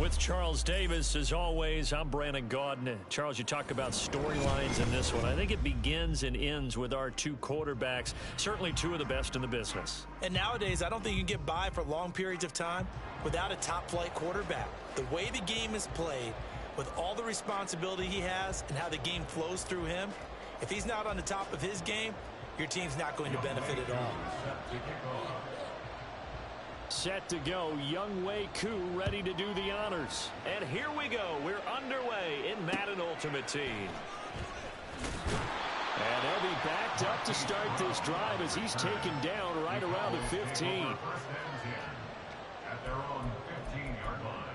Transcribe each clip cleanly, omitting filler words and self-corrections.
With Charles Davis, as always, I'm Brandon Gaudin. Charles, you talk about storylines in this one. I think it begins and ends with our two quarterbacks, certainly two of the best in the business. And nowadays, I don't think you can get by for long periods of time without a top-flight quarterback. The way the game is played, with all the responsibility he has and how the game flows through him, if he's not on the top of his game, your team's not going to benefit at all. Set to go, Younghoe Koo ready to do the honors. And here we go. We're underway in Madden Ultimate Team. And they'll be backed up to start this drive as he's taken down right around the 15. At their own 15-yard line.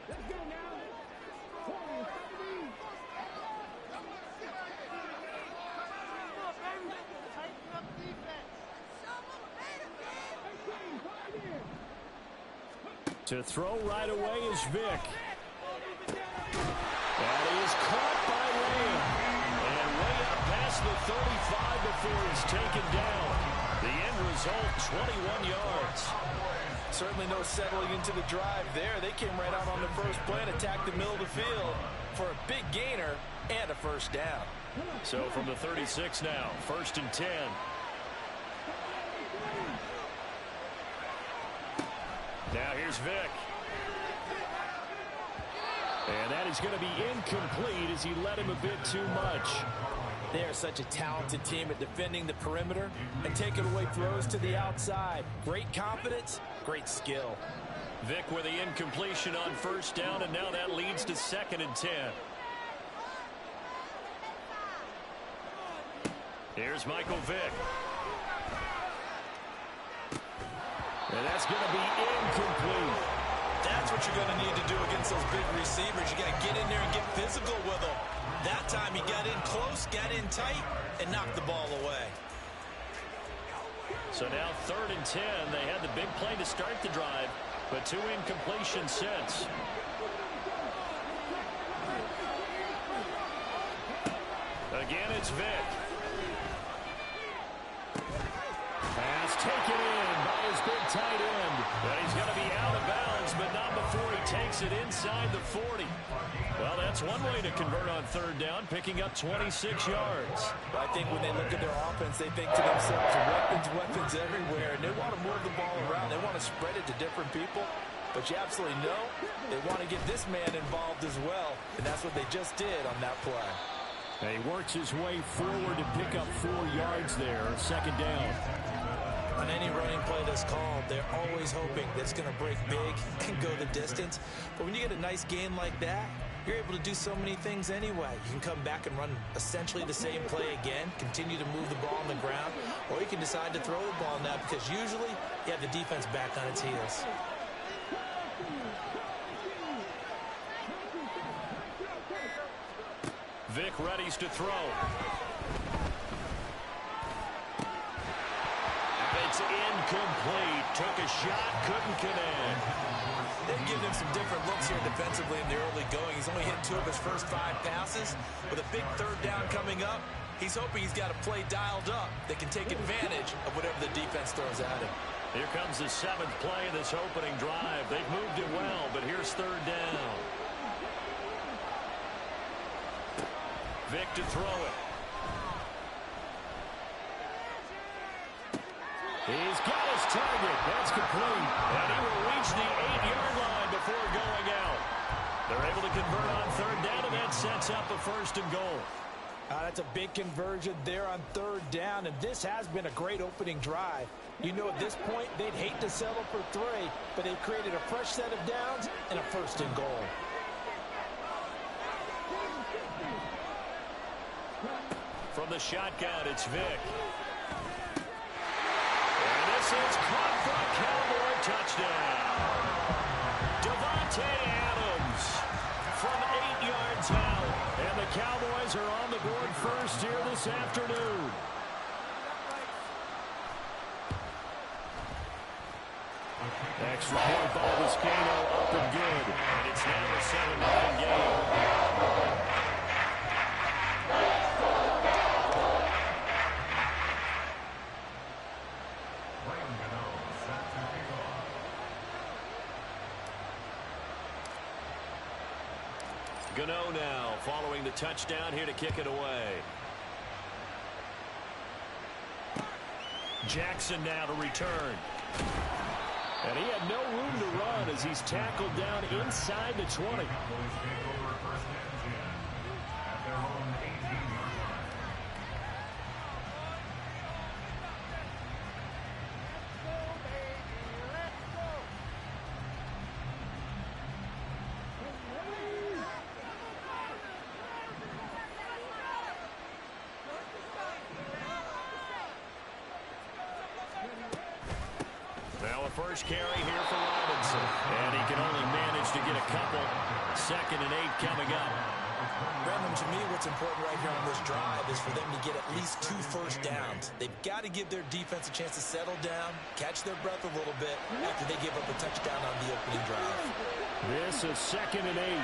Let's go now. 40, 70. Tighten up defense. To throw right away is Vic. And he is caught by Lamb. And way up past the 35 before he's taken down. The end result, 21 yards. Certainly no settling into the drive there. They came right out on the first play and attacked the middle of the field for a big gainer and a first down. So from the 36 now, 1st and 10. Now here's Vic. And that is going to be incomplete as he led him a bit too much. They are such a talented team at defending the perimeter and taking away throws to the outside. Great confidence, great skill. Vic with the incompletion on 1st down, and now that leads to 2nd and 10. Here's Michael Vick. And that's going to be incomplete. That's what you're going to need to do against those big receivers. You got to get in there and get physical with them. That time he got in close, got in tight, and knocked the ball away. So now 3rd and 10. They had the big play to start the drive, but 2 incompletions since. Again, it's Vic. Pass taken in by his big tight end. But he's going to be out of bounds, but not before he takes it inside the 40. Well, that's one way to convert on 3rd down, picking up 26 yards. I think when they look at their offense, they think to themselves, weapons everywhere, and they want to move the ball around. They want to spread it to different people. But you absolutely know they want to get this man involved as well, and that's what they just did on that play. And he works his way forward to pick up 4 yards there, 2nd down. On any running play that's called, they're always hoping that it's going to break big and go the distance. But when you get a nice gain like that, you're able to do so many things anyway. You can come back and run essentially the same play again, continue to move the ball on the ground, or you can decide to throw the ball now because usually you have the defense back on its heels. Vic readies to throw. It's incomplete. Took a shot, couldn't connect. They've given him some different looks here defensively in the early going. He's only hit 2 of his first 5 passes. With a big 3rd down coming up, he's hoping he's got a play dialed up that can take advantage of whatever the defense throws at him. Here comes the 7th play of this opening drive. They've moved it well, but here's 3rd down. Vic to throw it. He's got his target. That's complete. And he will reach the 8-yard line before going out. They're able to convert on 3rd down, and that sets up a 1st and goal. That's a big conversion there on 3rd down, and this has been a great opening drive. You know, at this point, they'd hate to settle for 3, but they've created a fresh set of downs and a 1st and goal. From the shotgun, it's Vic. And this is caught for a Cowboy touchdown. Devontae Adams from 8 yards out. And the Cowboys are on the board first here this afternoon. Extra point by Vizcaino, up and good. And it's now a 7-9 game. Gano now following the touchdown here to kick it away. Jackson now to return. And he had no room to run as he's tackled down inside the 20. First carry here for Robinson. And he can only manage to get a couple. 2nd and 8 coming up. Brandon, to me, what's important right here on this drive is for them to get at least 2 first downs. They've got to give their defense a chance to settle down, catch their breath a little bit after they give up a touchdown on the opening drive. This is 2nd and 8.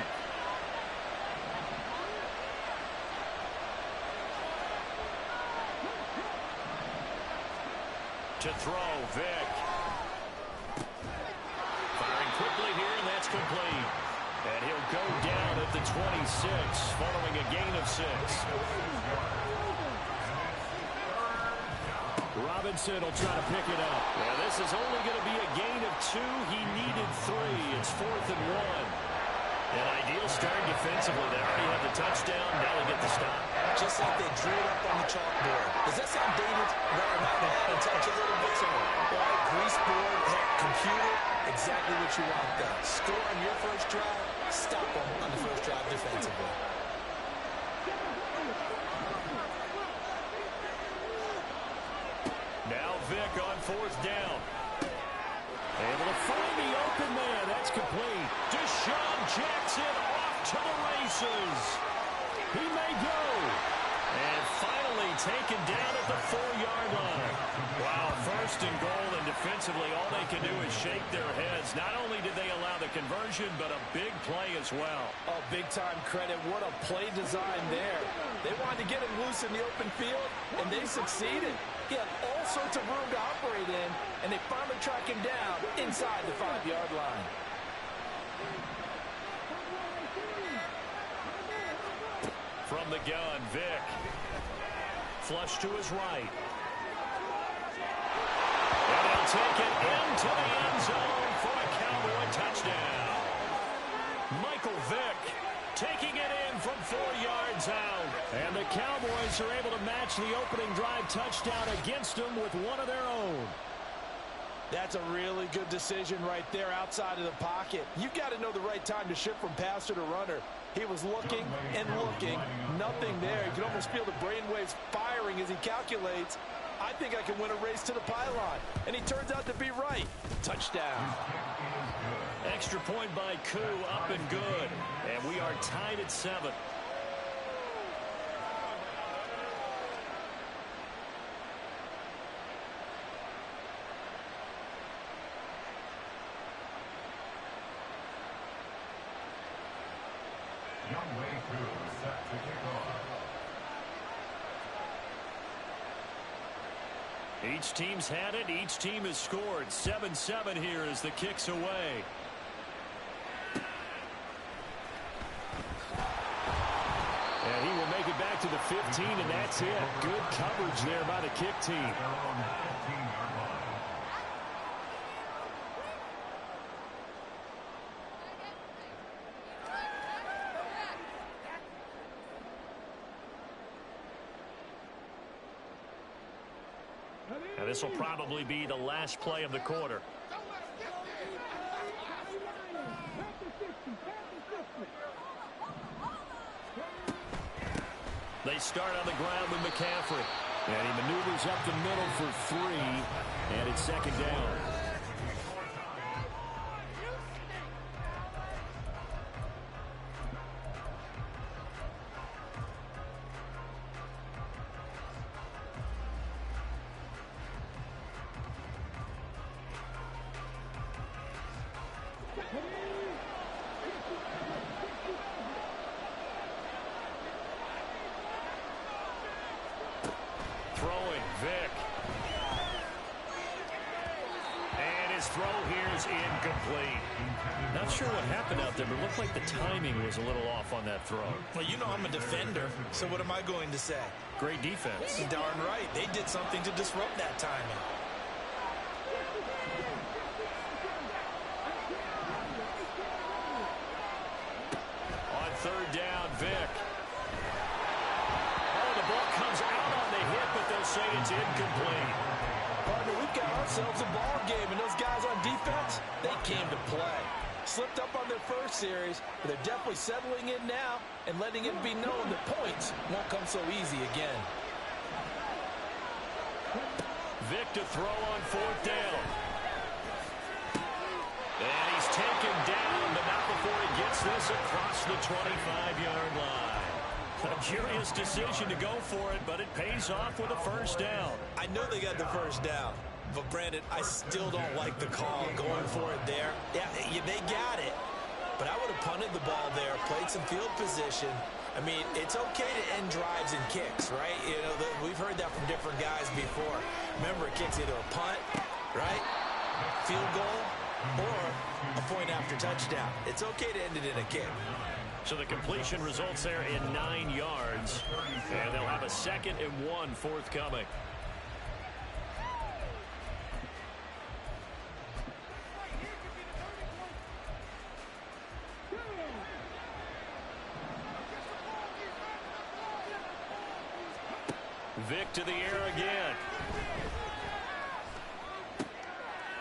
To throw, Vick. Quickly here, and that's complete. And he'll go down at the 26 following a gain of 6. Robinson will try to pick it up. Now this is only going to be a gain of 2. He needed 3. It's 4th and 1. An ideal start defensively. They already had the touchdown. Now they get the stop. Just like they drew it up on the chalkboard. Does that sound dated? Right, and touch a little bit. Right, grease board, computer. Exactly what you want there. Score on your first drive, stop them on the first drive defensively. Now Vick on 4th down. Able to find the open man. That's complete. Deshaun Jackson off to the races. He may go. And finally taken down at the 4-yard line. Wow, 1st and goal, and defensively all they can do is shake their heads. Not only did they allow the conversion, but a big play as well. Oh, big-time credit. What a play design there. They wanted to get him loose in the open field, and they succeeded. He had all sorts of room to operate in, and they finally track him down inside the 5-yard line. From the gun, Vick. Flush to his right. And he'll take it into the end zone for a Cowboy touchdown. Michael Vick taking it in from 4 yards out. And the Cowboys are able to match the opening drive touchdown against them with one of their own. That's a really good decision right there outside of the pocket. You've got to know the right time to shift from passer to runner. He was looking and looking, nothing there. You can almost feel the brainwaves firing as he calculates, I think I can win a race to the pylon. And he turns out to be right. Touchdown. Extra point by Koo, up and good. And we are tied at 7. Set to kick off. Each team's had it. Each team has scored. 7-7 here as the kick's away. And he will make it back to the 15, and that's it. Good coverage there by the kick team. And this will probably be the last play of the quarter. They start on the ground with McCaffrey. And he maneuvers up the middle for 3. And it's 2nd down. is incomplete. Not sure what happened out there, but it looked like the timing was a little off on that throw. Well, you know I'm a defender, so what am I going to say? Great defense. Darn right. They did something to disrupt that timing. On third down, Vic. Oh, the ball comes out on the hit, but they'll say it's incomplete. Partner, we've got ourselves a ball game, and those guys on defense, they came to play. Slipped up on their first series, but they're definitely settling in now and letting it be known that points won't come so easy again. Vic to throw on fourth down. And he's taken down, but not before he gets this across the 25-yard line. A curious decision to go for it, but it pays off with a first down. I know they got the first down, but Brandon, I still don't like the call going for it there. Yeah, they got it, but I would have punted the ball there, played some field position. I mean, it's okay to end drives and kicks, right? You know, we've heard that from different guys before. Remember, it kicks either a punt, right, field goal, or a point after touchdown. It's okay to end it in a kick. So the completion results there in 9 yards, and they'll have a 2nd and 1 forthcoming. Vic to the air again.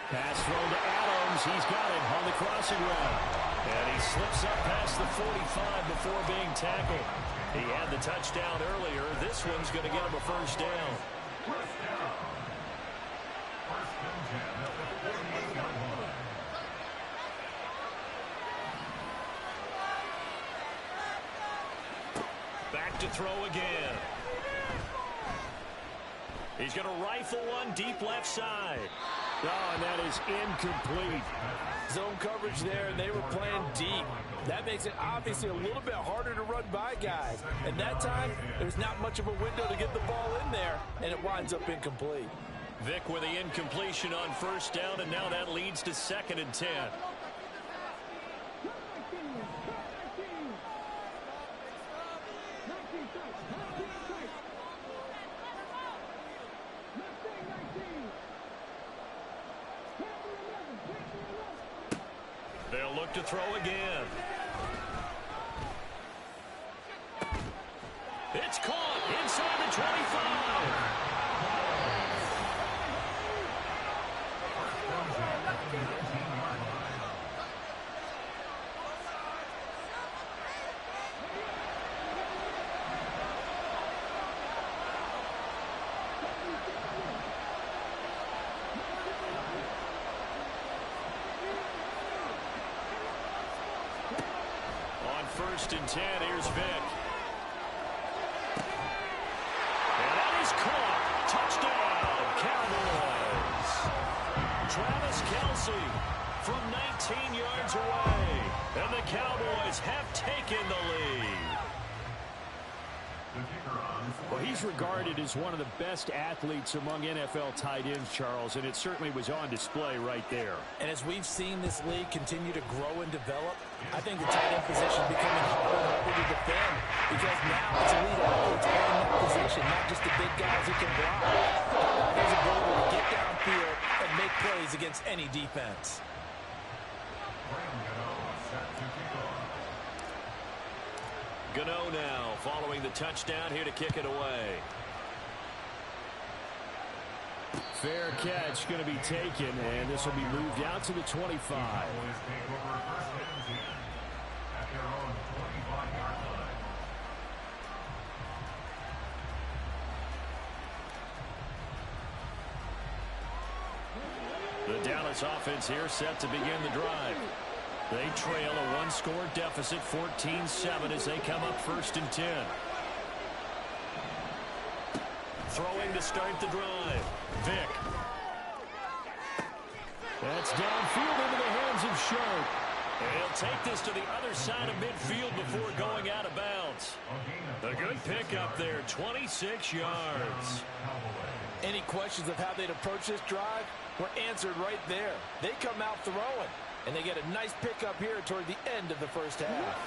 Pass thrown to Adams. He's got it on the crossing route. And he slips up past the 45 before being tackled. He had the touchdown earlier. This one's going to get him a first down. Back to throw again. He's going to rifle one deep left side. Oh, and that is incomplete. Zone coverage there, and they were playing deep. That makes it obviously a little bit harder to run by guys. And that time, there's not much of a window to get the ball in there, and it winds up incomplete. Vic with the incompletion on first down, and now that leads to 2nd and 10. They'll look to throw again. It's caught inside the 25. On 1st and 10, here's Vic. And that is caught. Touchdown, Cowboys. Travis Kelce from 19 yards away. And the Cowboys have taken the lead. Well, he's regarded as one of the best athletes among NFL tight ends, Charles, and it certainly was on display right there. And as we've seen this league continue to grow and develop, I think the tight end position is becoming harder and harder to defend because now it's elite athletes playing that position, not just the big guys who can block. There's ability to get downfield and make plays against any defense. Gano now following the touchdown here to kick it away. Fair catch going to be taken, and this will be moved out to the 25. The Dallas offense here set to begin the drive. They trail a one-score deficit, 14-7, as they come up 1st and 10. Throwing to start the drive. Vic. That's downfield into the hands of Sharp. And he'll take this to the other side of midfield before going out of bounds. A good pickup there, 26 yards. Any questions of how they'd approach this drive? were answered right there. They come out throwing, and they get a nice pickup here toward the end of the first half.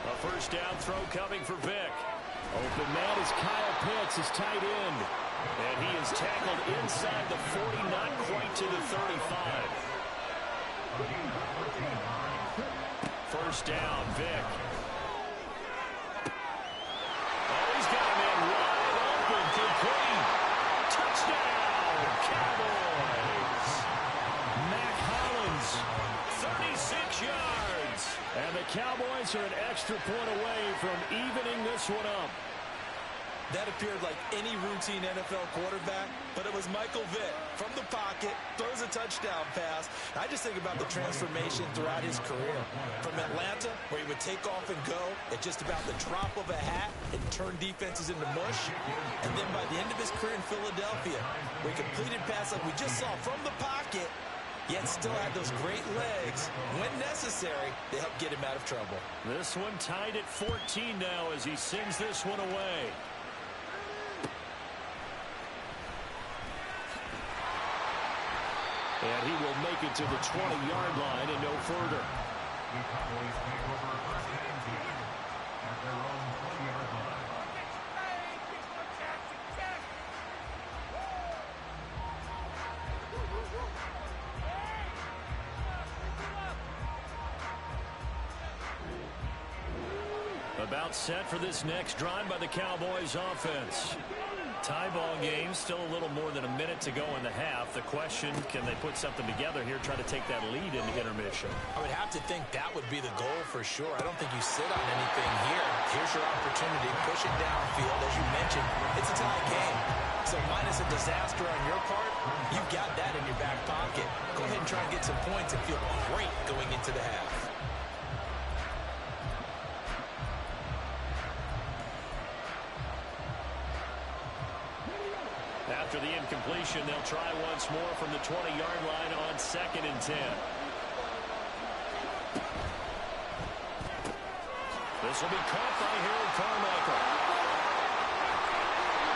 A first down throw coming for Vic. Open man is Kyle Pitts, his tight end. And he is tackled inside the 40, not quite to the 35. First down, Vic. Oh, he's got a man wide open, complete. Touchdown, Cowboys. Mac Hollins, 36 yards. And the Cowboys are an extra point away from evening this one up. That appeared like any routine NFL quarterback, but it was Michael Vick from the pocket, throws a touchdown pass. I just think about the transformation throughout his career. From Atlanta, where he would take off and go at just about the drop of a hat and turn defenses into mush. And then by the end of his career in Philadelphia, where he completed passes like we just saw from the pocket, yet still had those great legs. When necessary, they help get him out of trouble. This one tied at 14 now as he sends this one away. And he will make it to the 20-yard line and no further. The Cowboys take over first and 10 at their own 20-yard line. About set for this next drive by the Cowboys offense. Tie ball game, still a little more than a minute to go in the half. The question, can they put something together here, try to take that lead into intermission? I would have to think that would be the goal for sure. I don't think you sit on anything here. Here's your opportunity. Push it downfield. As you mentioned, it's a tie game. So minus a disaster on your part, you've got that in your back pocket. Go ahead and try and get some points and feel great going into the half. After the incompletion, they'll try once more from the 20-yard line on 2nd and 10. This will be caught by Harold Carmichael.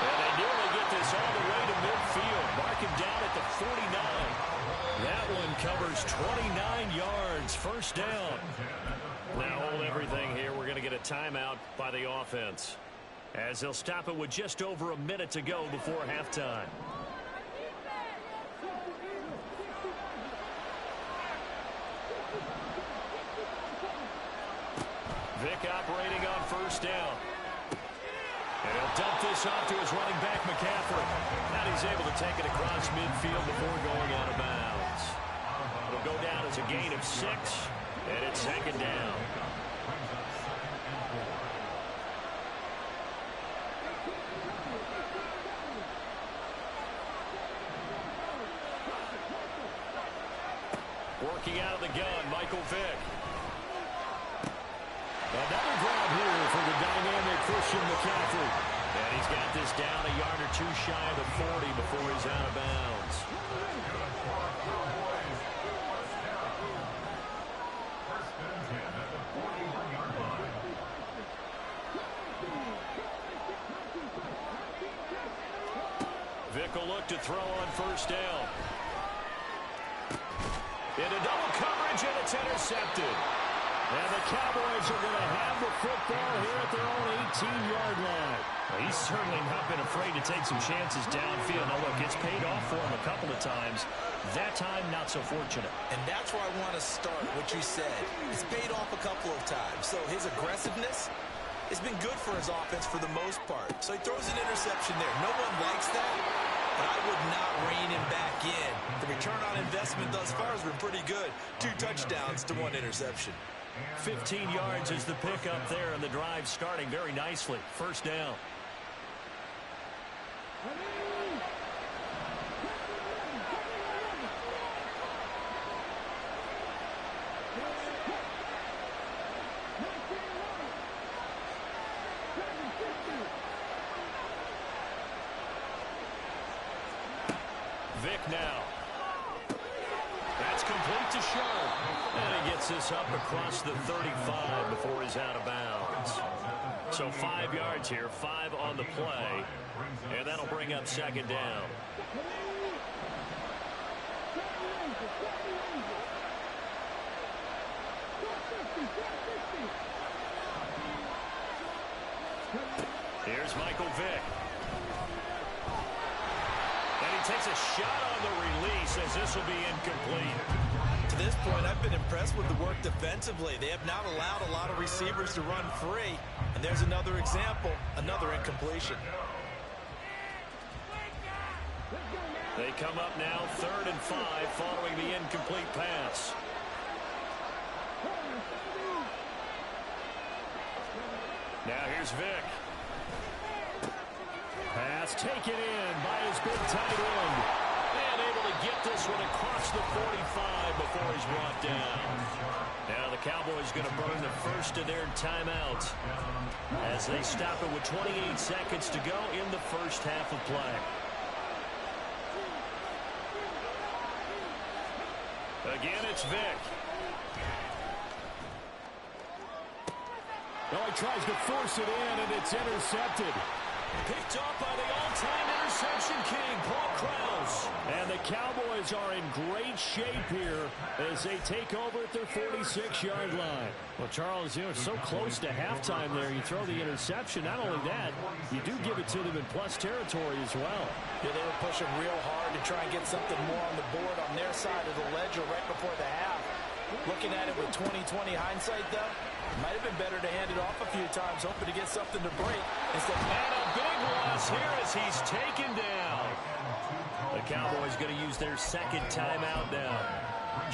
And they nearly get this all the way to midfield. Mark him down at the 49. That one covers 29 yards. First down. Now hold everything here. We're going to get a timeout by the offense, as they'll stop it with just over a minute to go before halftime. Vic operating on first down. And he'll dump this off to his running back, McCaffrey. And he's able to take it across midfield before going out of bounds. It'll go down as a gain of 6, and it's 2nd down. Working out of the gun, Michael Vick. Another grab here for the dynamic Christian McCaffrey. And he's got this down a yard or 2 shy of the 40 before he's out of bounds. First and 10 at the 41-yard line. Vick will look to throw on first down. Into double coverage, and it's intercepted. And the Cowboys are going to have the football here at their own 18-yard line. Well, he's certainly not been afraid to take some chances downfield. Now, look, it's paid off for him a couple of times. That time, not so fortunate. And that's where I want to start, what you said. It's paid off a couple of times. So his aggressiveness has been good for his offense for the most part. So he throws an interception there. No one likes that, but I would not rein him back in. The return on investment thus far has been pretty good. 2 touchdowns to 1 interception. 15 yards is the pickup there, and the drive starting very nicely. First down. Vic now. That's complete to Sharp. And he gets this up across the 35 before he's out of bounds. So 5 yards here, 5 on the play. And that'll bring up second down. Here's Michael Vick. And he takes a shot on the release as this will be incomplete. To this point, I've been impressed with the work defensively. They have not allowed a lot of receivers to run free. And there's another example, another incompletion. They come up now 3rd and 5 following the incomplete pass. Now here's Vick. Pass taken in by his big tight end. And able to get this one across the 45 before he's brought down. Now the Cowboys going to burn the first of their timeouts as they stop it with 28 seconds to go in the first half of play. Again, it's Vick. Well, he tries to force it in, and it's intercepted. Picked up by the all-time interception king, Paul Krause. And the Cowboys are in great shape here as they take over at their 46-yard line. Well, Charles, you know, it's so close to halftime there. You throw the interception. Not only that, you do give it to them in plus territory as well. Yeah, they were pushing real hard to try and get something more on the board on their side of the ledger right before the half. Looking at it with 20/20 hindsight, though, might have been better to hand it off a few times, hoping to get something to break. Instead, and a big loss here as he's taken down. The Cowboys going to use their second timeout now.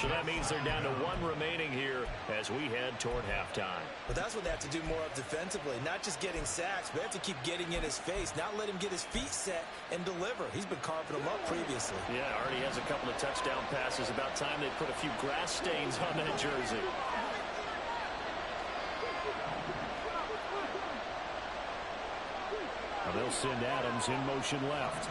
So that means they're down to 1 remaining here as we head toward halftime. But that's what they have to do more of defensively, not just getting sacks, but they have to keep getting in his face, not let him get his feet set and deliver. He's been carving them up previously. Yeah, already has a couple of touchdown passes. About time they put a few grass stains on that jersey. Now they'll send Adams in motion left.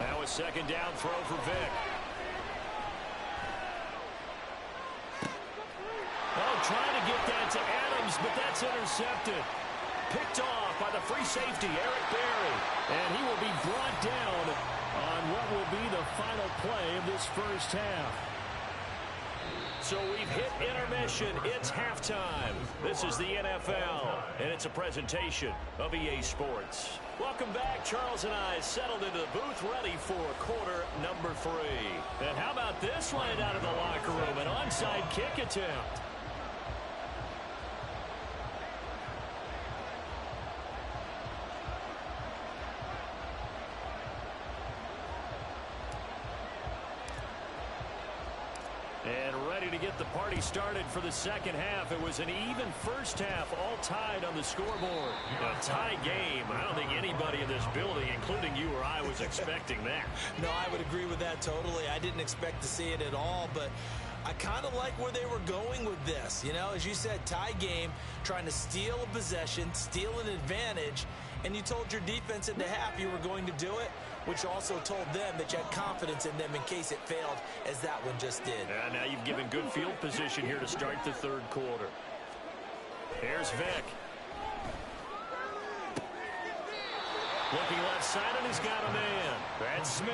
Now a second down throw for Vick. Oh, trying to get that to Adams, but that's intercepted. Picked off by the free safety, Eric Berry. And he will be brought down on what will be the final play of this first half. So we've hit intermission. It's halftime. This is the NFL, and it's a presentation of EA Sports. Welcome back. Charles and I settled into the booth ready for quarter number 3. And how about this line out of the locker room? An onside kick attempt. And ready to get the party started for the second half. It was an even first half, all tied on the scoreboard. A tie game. I don't think anybody in this building, including you or I, was expecting that. No, I would agree with that totally. I didn't expect to see it at all, but I kind of like where they were going with this. You know, as you said, tie game, trying to steal a possession, steal an advantage, and you told your defense in the half you were going to do it, which also told them that you had confidence in them in case it failed, as that one just did. And now you've given good field position here to start the third quarter. Here's Vick. Looking left side, and he's got a man. That's Smith.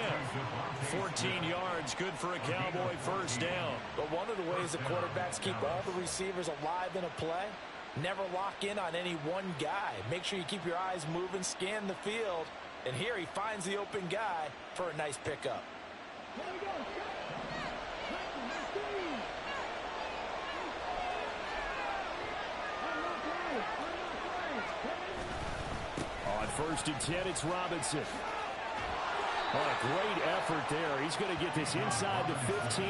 14 yards, good for a Cowboy first down. But one of the ways the quarterbacks keep all the receivers alive in a play, never lock in on any one guy. Make sure you keep your eyes moving, scan the field. And here he finds the open guy for a nice pickup. On 1st and 10, it's Robinson. Oh, a great effort there. He's going to get this inside the 15,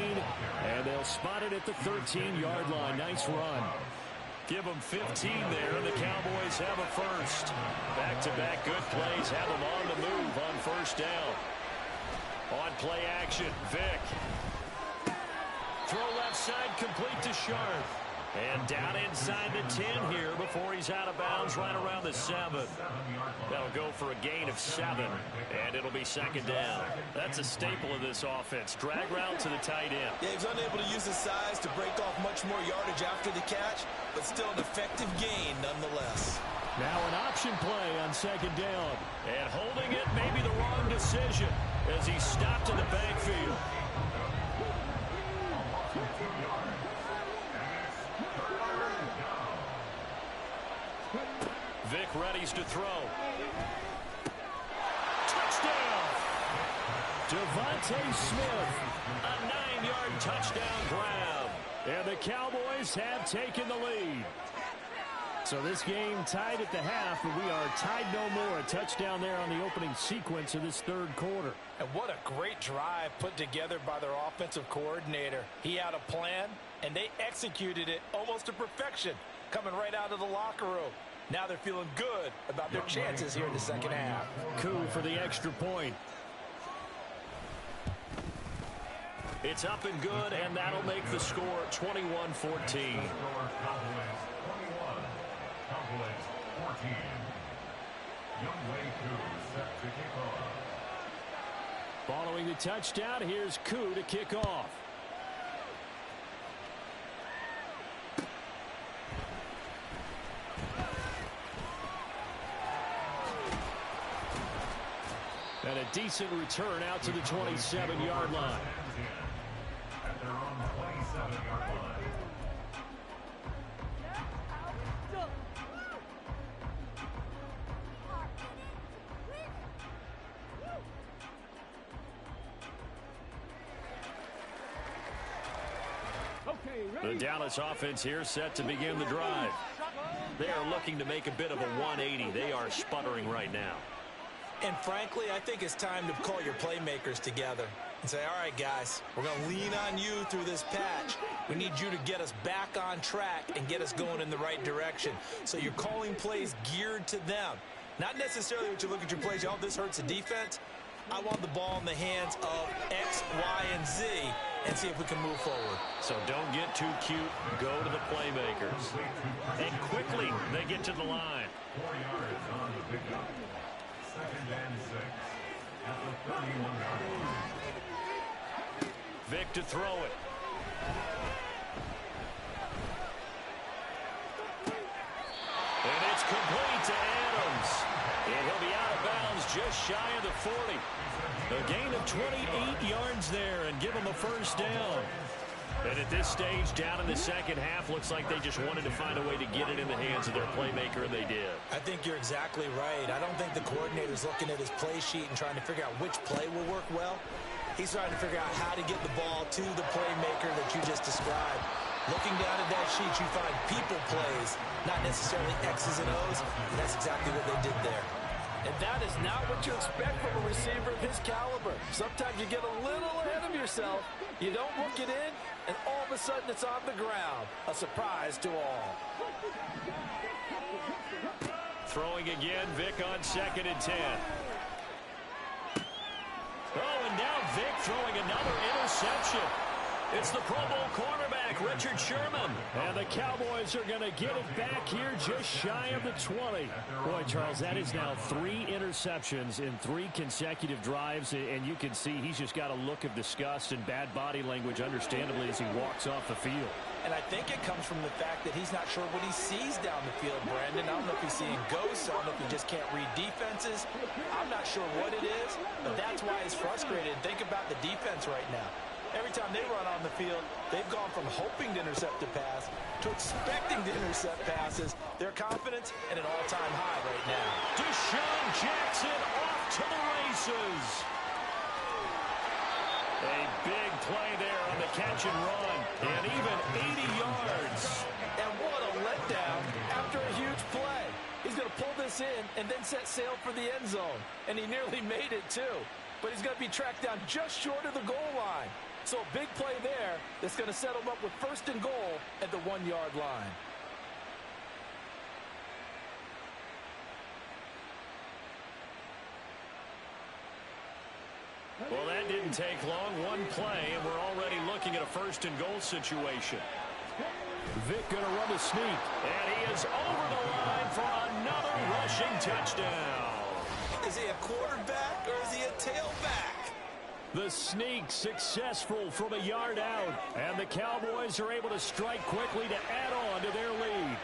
and they'll spot it at the 13-yard line. Nice run. Give them 15 there, and the Cowboys have a first. Back-to-back good plays have them on the move on first down. On play action, Vick. Throw left side, complete to Sharp. And down inside the 10 here before he's out of bounds right around the 7. That'll go for a gain of 7, and it'll be second down. That's a staple of this offense. Drag route to the tight end. Yeah, he was unable to use his size to break off much more yardage after the catch, but still an effective gain nonetheless. Now an option play on second down. And holding it may be the wrong decision as he stopped in the backfield. Vic readies to throw. Touchdown! Devontae Smith. A 9-yard touchdown grab. And the Cowboys have taken the lead. So this game tied at the half, but we are tied no more. A touchdown there on the opening sequence of this third quarter. And what a great drive put together by their offensive coordinator. He had a plan, and they executed it almost to perfection, coming right out of the locker room. Now they're feeling good about their chances here in the second half. Coup for the extra point. It's up and good, and that'll make the score 21-14. Following the touchdown, here's Coup to kick off. And a decent return out to the 27-yard line. At their own 27-yard line. The Dallas offense here set to begin the drive. They are looking to make a bit of a 180. They are sputtering right now. And frankly, I think it's time to call your playmakers together and say, all right, guys, we're going to lean on you through this patch. We need you to get us back on track and get us going in the right direction. So you're calling plays geared to them. Not necessarily what you look at your plays, oh, this hurts the defense. I want the ball in the hands of X, Y, and Z and see if we can move forward. So don't get too cute. Go to the playmakers. And quickly, they get to the line. 4 yards on the pickup. Second and 6 at the 31-yard line. Vic to throw it. And it's complete to Adams. And he'll be out of bounds just shy of the 40. A gain of 28 yards there and give him a first down. And at this stage, down in the second half, looks like they just wanted to find a way to get it in the hands of their playmaker, and they did. I think you're exactly right. I don't think the coordinator's looking at his play sheet and trying to figure out which play will work well. He's trying to figure out how to get the ball to the playmaker that you just described. Looking down at that sheet, you find people plays, not necessarily X's and O's, and that's exactly what they did there. And that is not what you expect from a receiver of his caliber. Sometimes you get a little ahead of yourself, you don't look it in, and all of a sudden it's on the ground. A surprise to all. Throwing again, Vic on 2nd and 10. Oh, and now Vic throwing another interception. It's the Pro Bowl cornerback, Richard Sherman. And the Cowboys are going to get it back here just shy of the 20. Boy, Charles, that is now 3 interceptions in 3 consecutive drives. And you can see he's just got a look of disgust and bad body language, understandably, as he walks off the field. And I think it comes from the fact that he's not sure what he sees down the field, Brandon. I don't know if he's seeing ghosts. I don't know if he just can't read defenses. I'm not sure what it is, but that's why he's frustrated. Think about the defense right now. Every time they run on the field, they've gone from hoping to intercept a pass to expecting to intercept passes. Their confidence at an all-time high right now. Deshaun Jackson off to the races. A big play there on the catch and run. And even 80 yards. And what a letdown after a huge play. He's going to pull this in and then set sail for the end zone. And he nearly made it, too. But he's going to be tracked down just short of the goal line. So a big play there that's going to set him up with 1st and goal at the 1-yard line. Well, that didn't take long. One play, and we're already looking at a 1st and goal situation. Vic going to run the sneak. And he is over the line for another rushing touchdown. Is he a quarterback or is he a tailback? The sneak successful from a yard out. And the Cowboys are able to strike quickly to add on to their lead.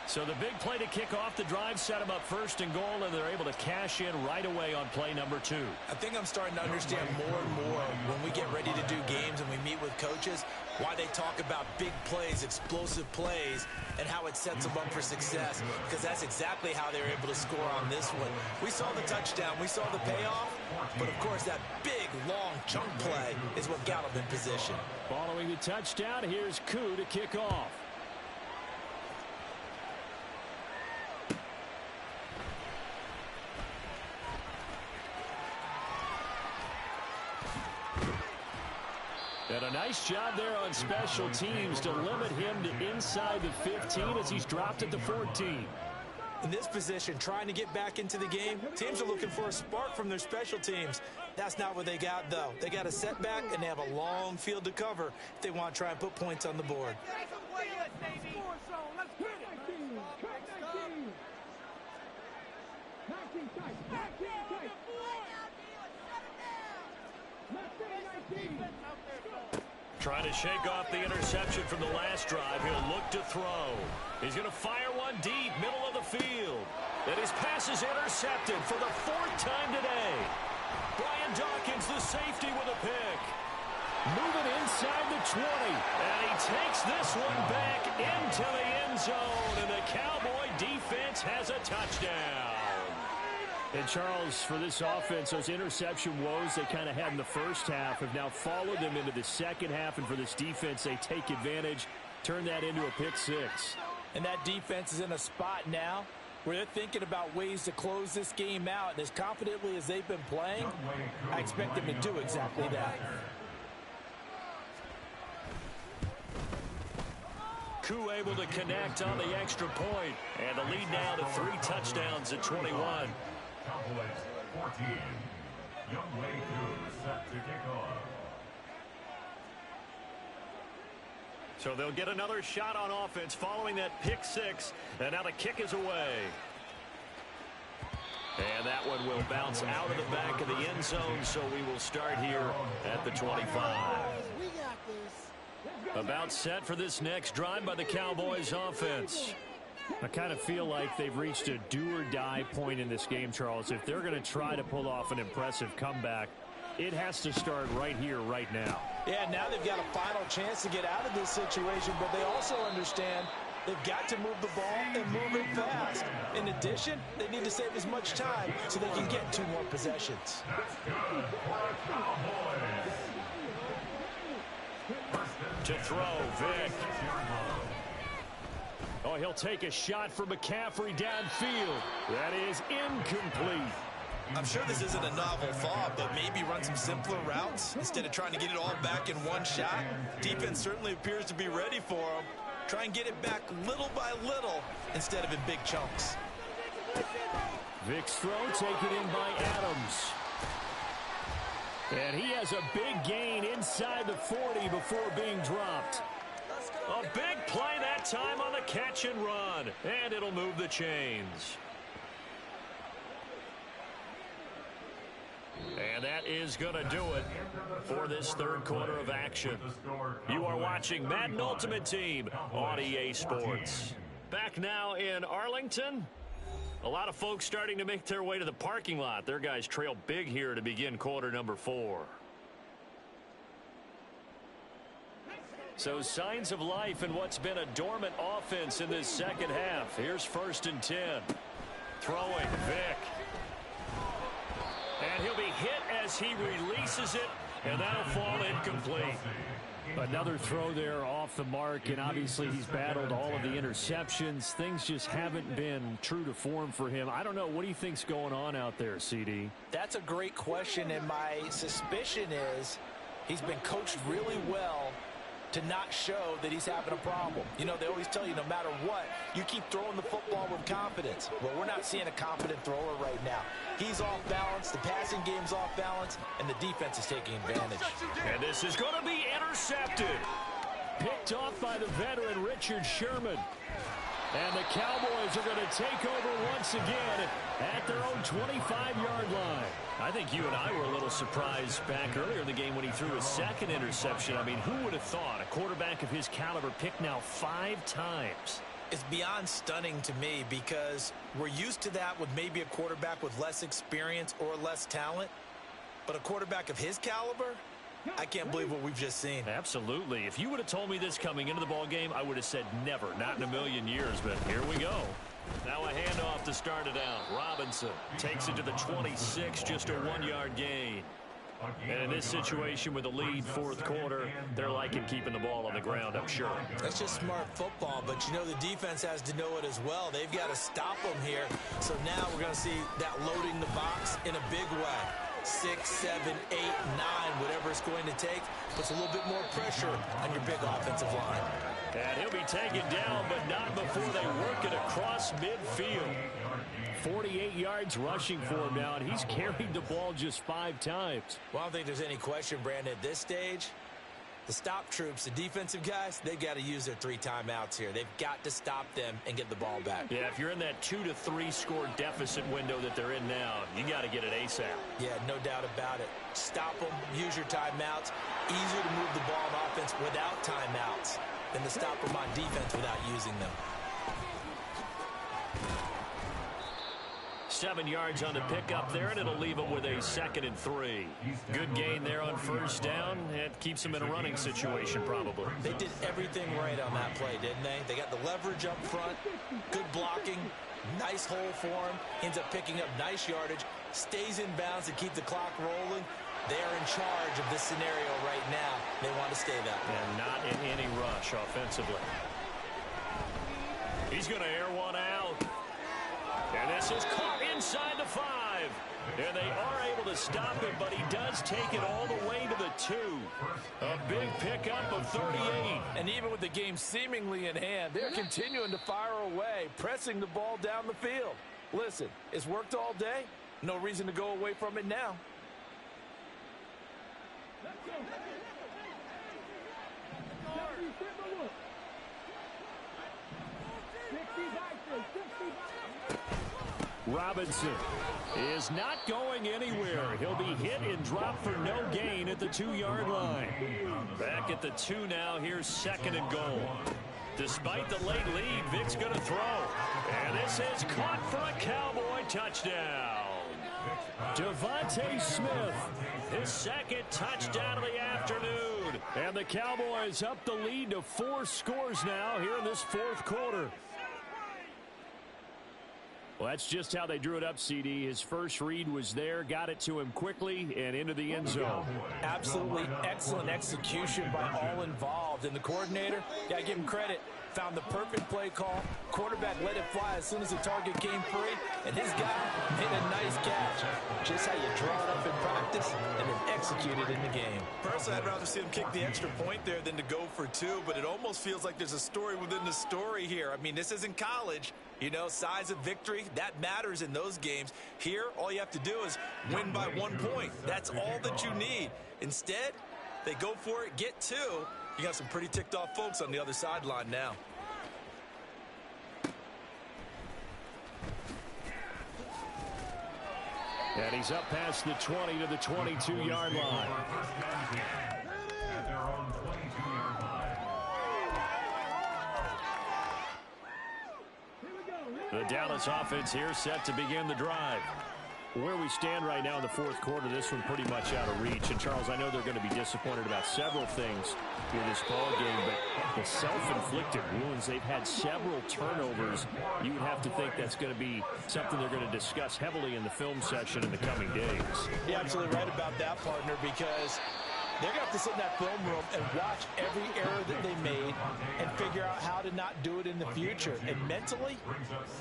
So the big play to kick off the drive set them up first and goal, and they're able to cash in right away on play number 2. I think I'm starting to understand more and more when we get ready to do games and we meet with coaches why they talk about big plays, explosive plays, and how it sets them up for success, because that's exactly how they were able to score on this one. We saw the touchdown. We saw the payoff. But, of course, that big, long chunk play is what got them in position. Following the touchdown, here's Koo to kick off. And a nice job there on special teams to limit him to inside the 15 as he's dropped at the 14. In this position, trying to get back into the game, teams are looking for a spark from their special teams. That's not what they got, though. They got a setback, and they have a long field to cover if they want to try and put points on the board. Trying to shake off the interception from the last drive. He'll look to throw. He's going to fire one deep, middle of the field. And his pass is intercepted for the 4th time today. Brian Dawkins, the safety, with a pick. Moving inside the 20. And he takes this one back into the end zone. And the Cowboy defense has a touchdown. And Charles, for this offense, those interception woes they kind of had in the first half have now followed them into the second half. And for this defense, they take advantage, turn that into a pick 6. And that defense is in a spot now where they're thinking about ways to close this game out. And as confidently as they've been playing, I expect them to do exactly that. Koo able to connect on the extra point. And the lead now to 3 touchdowns at 21. Cowboys 14. Young Wei Koo set to kick off. So they'll get another shot on offense following that pick 6. And now the kick is away. And that one will bounce out of the back of the end zone. So we will start here at the 25. We got this. About set for this next drive by the Cowboys offense. I kind of feel like they've reached a do-or-die point in this game, Charles. If they're going to try to pull off an impressive comeback, it has to start right here, right now. Yeah, now they've got a final chance to get out of this situation, but they also understand they've got to move the ball and move it fast. In addition, they need to save as much time so they can get 2 more possessions. That's good for the Cowboys. To throw, Vic. Oh, he'll take a shot for McCaffrey downfield. That is incomplete. I'm sure this isn't a novel thought, but maybe run some simpler routes instead of trying to get it all back in one shot. Defense certainly appears to be ready for him. Try and get it back little by little instead of in big chunks. Vic's throw taken in by Adams. And he has a big gain inside the 40 before being dropped. A big play that time on the catch and run. And it'll move the chains. And that is going to do it for this third quarter of action. You are watching Madden Ultimate Team on EA Sports. Back now in Arlington. A lot of folks starting to make their way to the parking lot. Their guys trail big here to begin quarter number 4. So signs of life in what's been a dormant offense in this second half. Here's 1st and 10. Throwing, Vic. And he'll be hit as he releases it, and that'll fall incomplete. Another throw there off the mark, and obviously he's battled all of the interceptions. Things just haven't been true to form for him. I don't know. What do you think's going on out there, CD? That's a great question, and my suspicion is he's been coached really well to not show that he's having a problem. You know, they always tell you no matter what, you keep throwing the football with confidence. Well, we're not seeing a confident thrower right now. He's off balance, the passing game's off balance, and the defense is taking advantage. And this is going to be intercepted. Picked off by the veteran Richard Sherman. And the Cowboys are going to take over once again at their own 25-yard line. I think you and I were a little surprised back earlier in the game when he threw his second interception. I mean, who would have thought a quarterback of his caliber picked now 5 times? It's beyond stunning to me because we're used to that with maybe a quarterback with less experience or less talent. But a quarterback of his caliber, I can't believe what we've just seen. Absolutely. If you would have told me this coming into the ball game, I would have said never, not in a million years. But here we go. Now a handoff to start it out. Robinson takes it to the 26, just a 1-yard gain. And in this situation with a lead, fourth quarter, they're liking keeping the ball on the ground, I'm sure. That's just smart football, but you know the defense has to know it as well. They've got to stop them here. So now we're going to see that loading the box in a big way. 6, 7, 8, 9, whatever it's going to take, puts a little bit more pressure on your big offensive line. And he'll be taken down, but not before they work it across midfield. 48 yards rushing for him now, and he's carried the ball just 5 times. Well, I don't think there's any question, Brandon, at this stage. The stop troops, the defensive guys, they've got to use their 3 timeouts here. They've got to stop them and get the ball back. Yeah, if you're in that 2 to 3 score deficit window that they're in now, you got to get it ASAP. Yeah, no doubt about it. Stop them, use your timeouts. Easier to move the ball on offense without timeouts than to stop them on defense without using them. 7 yards on the pickup there, and it'll leave them with a 2nd and 3. Good gain there on first down. It keeps them in a running situation, probably. They did everything right on that play, didn't they? They got the leverage up front, good blocking, nice hole for him, ends up picking up nice yardage, stays in bounds to keep the clock rolling. They're in charge of this scenario right now. They want to stay that way. And not in any rush offensively. He's going to air one out. And this is caught inside the 5. And they are able to stop him, but he does take it all the way to the 2. A big pickup of 38. And even with the game seemingly in hand, they're continuing to fire away, pressing the ball down the field. Listen, it's worked all day. No reason to go away from it now. Robinson is not going anywhere. He'll be hit and dropped for no gain at the 2-yard line. Back at the 2 now. Here's 2nd and goal. Despite the late lead, Vic's going to throw. And this is caught for a Cowboy touchdown. Devontae Smith, his 2nd touchdown of the afternoon. And the Cowboys up the lead to 4 scores now here in this 4th quarter. Well, that's just how they drew it up, CD. His first read was there, got it to him quickly, and into the end zone. Absolutely excellent execution by all involved. And the coordinator, got to give him credit, found the perfect play call. Quarterback let it fly as soon as the target came free, and his guy made a nice catch. Just how you draw it up in practice and then execute it in the game. Personally, I'd rather see him kick the extra point there than to go for 2, but it almost feels like there's a story within the story here. I mean, this isn't college. You know, size of victory, that matters in those games. Here, all you have to do is win by 1 point. That's all that you need. Instead, they go for it, get 2. You got some pretty ticked off folks on the other sideline now. And he's up past the 20 to the 22-yard line. At their own 22-yard line. The Dallas offense here set to begin the drive. Where we stand right now in the 4th quarter, this one pretty much out of reach. And, Charles, I know they're going to be disappointed about several things in this ball game, but the self-inflicted wounds, they've had several turnovers. You would have to think that's going to be something they're going to discuss heavily in the film session in the coming days. You're absolutely right about that, partner, because they're going to have to sit in that film room and watch every error that they made and figure out how to not do it in the future. And mentally,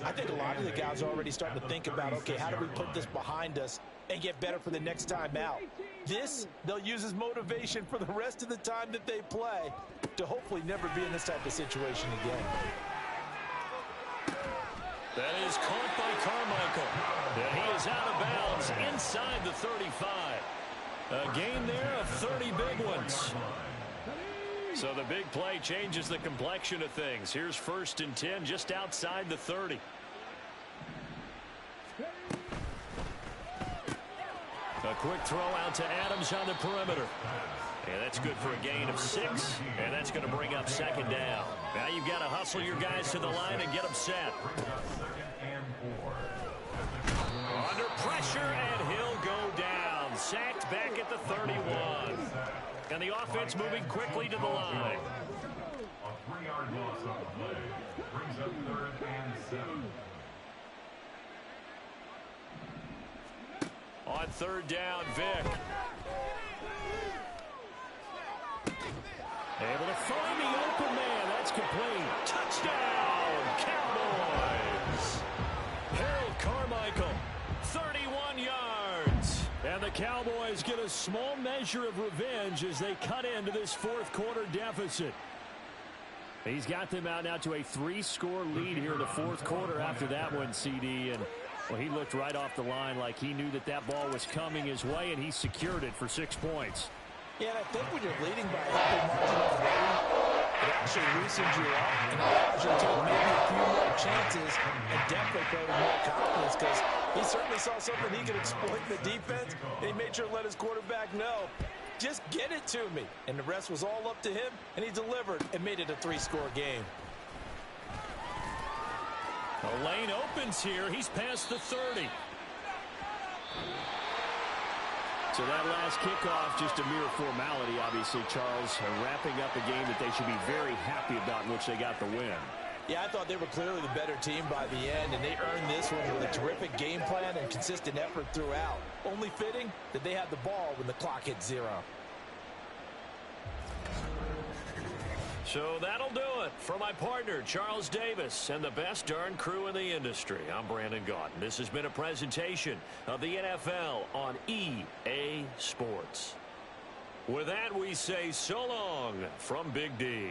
I think a lot of the guys are already starting to think about, okay, how do we put this behind us and get better for the next time out? This, they'll use as motivation for the rest of the time that they play to hopefully never be in this type of situation again. That is caught by Carmichael. And he is out of bounds inside the 35. A gain there of 30 big ones. So the big play changes the complexion of things. Here's 1st and 10 just outside the 30. A quick throw out to Adams on the perimeter. And that's good for a gain of 6. And that's going to bring up 2nd down. Now you've got to hustle your guys to the line and get them set. Under pressure, and he'll go down. Sacked back at the 31. And the offense moving quickly to the line. A 3-yard loss on the play brings up 3rd and 7. On 3rd down, Vic. Able to find the open man. That's complete. Touchdown, Cowboys. Harold Carmichael, 31 yards. And the Cowboys get a small measure of revenge as they cut into this 4th quarter deficit. He's got them out now to a 3-score lead here in the 4th quarter after that one, CD. And well, he looked right off the line like he knew that that ball was coming his way, and he secured it for 6 points. Yeah, and I think when you're leading by a healthy margin already, it actually loosens you up and allows you to take maybe a few more chances and definitely play with more confidence, because he certainly saw something he could exploit in the defense, and he made sure to let his quarterback know, just get it to me. And the rest was all up to him, and he delivered and made it a 3-score game. The lane opens here. He's past the 30. So that last kickoff, just a mere formality, obviously, Charles, wrapping up a game that they should be very happy about, in which they got the win. Yeah, I thought they were clearly the better team by the end, and they earned this one with a terrific game plan and consistent effort throughout. Only fitting that they had the ball when the clock hit 0. So that'll do it for my partner, Charles Davis, and the best darn crew in the industry. I'm Brandon Gaudin. This has been a presentation of the NFL on EA Sports. With that, we say so long from Big D.